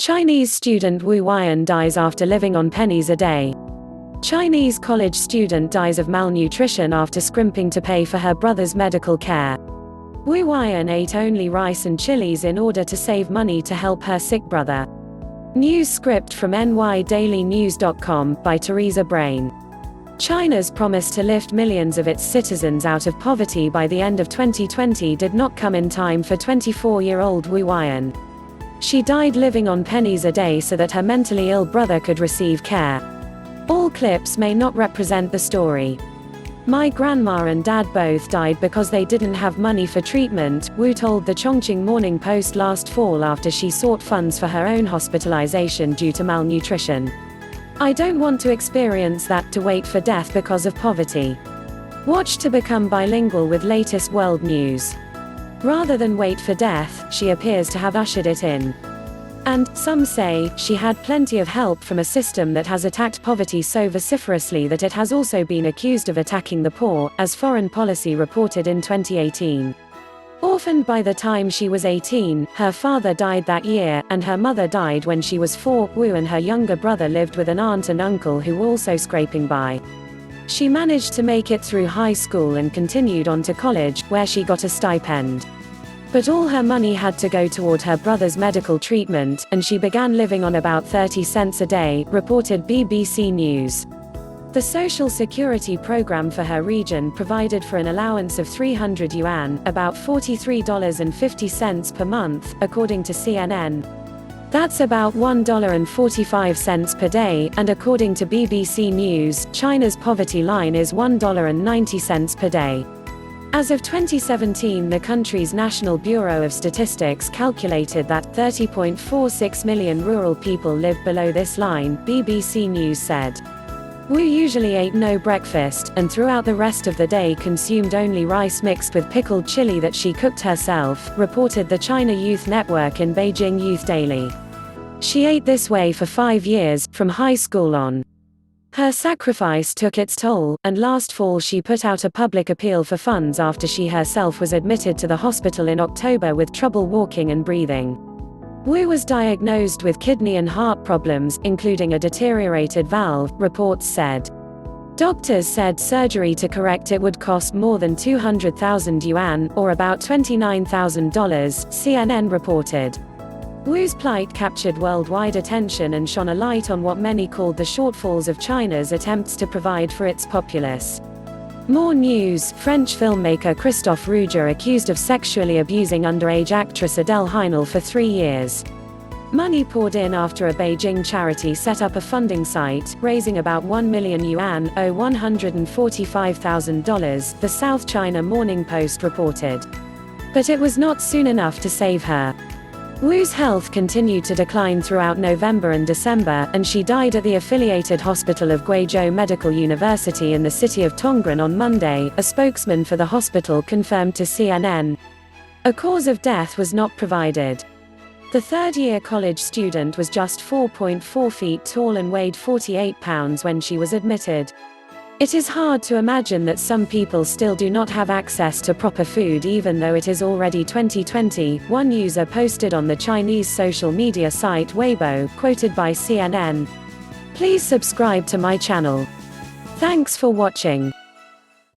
Chinese student Wu Huayan dies after living on pennies a day. Chinese college student dies of malnutrition after scrimping to pay for her brother's medical care. Wu Huayan ate only rice and chillies in order to save money to help her sick brother. News script from nydailynews.com by Theresa Braine. China's promise to lift millions of its citizens out of poverty by the end of 2020 did not come in time for 24-year-old Wu Huayan. She died living on pennies a day so that her mentally ill brother could receive care. All clips may not represent the story. "My grandma and dad both died because they didn't have money for treatment," Wu told the Chongqing Morning Post last fall after she sought funds for her own hospitalization due to malnutrition. "I don't want to experience that, to wait for death because of poverty. Watch to become bilingual with latest world news." Rather than wait for death, she appears to have ushered it in. And, some say, she had plenty of help from a system that has attacked poverty so vociferously that it has also been accused of attacking the poor, as Foreign Policy reported in 2018. Orphaned by the time she was 18, her father died that year, and her mother died when she was 4. Wu and her younger brother lived with an aunt and uncle who were also scraping by. She managed to make it through high school and continued on to college, where she got a stipend. But all her money had to go toward her brother's medical treatment, and she began living on about 30 cents a day, reported BBC News. The Social Security program for her region provided for an allowance of 300 yuan, about $43.50 per month, according to CNN. That's about $1.45 per day, and according to BBC News, China's poverty line is $1.90 per day. As of 2017, the country's National Bureau of Statistics calculated that 30.46 million rural people lived below this line, BBC News said. Wu usually ate no breakfast, and throughout the rest of the day consumed only rice mixed with pickled chili that she cooked herself, reported the China Youth Network in Beijing Youth Daily. She ate this way for 5 years, from high school on. Her sacrifice took its toll, and last fall she put out a public appeal for funds after she herself was admitted to the hospital in October with trouble walking and breathing. Wu was diagnosed with kidney and heart problems, including a deteriorated valve, reports said. Doctors said surgery to correct it would cost more than 200,000 yuan, or about $29,000, CNN reported. Wu's plight captured worldwide attention and shone a light on what many called the shortfalls of China's attempts to provide for its populace. More news: French filmmaker Christophe Rouger accused of sexually abusing underage actress Adèle Haenel for 3 years. Money poured in after a Beijing charity set up a funding site, raising about 1 million yuan, or $145,000, the South China Morning Post reported. But it was not soon enough to save her. Wu's health continued to decline throughout November and December, and she died at the affiliated hospital of Guizhou Medical University in the city of Tongren on Monday, a spokesman for the hospital confirmed to CNN. A cause of death was not provided. The third-year college student was just 4.4 feet tall and weighed 48 pounds when she was admitted. It is hard to imagine that some people still do not have access to proper food even though it is already 2020, one user posted on the Chinese social media site Weibo, quoted by CNN. Please subscribe to my channel. Thanks for watching.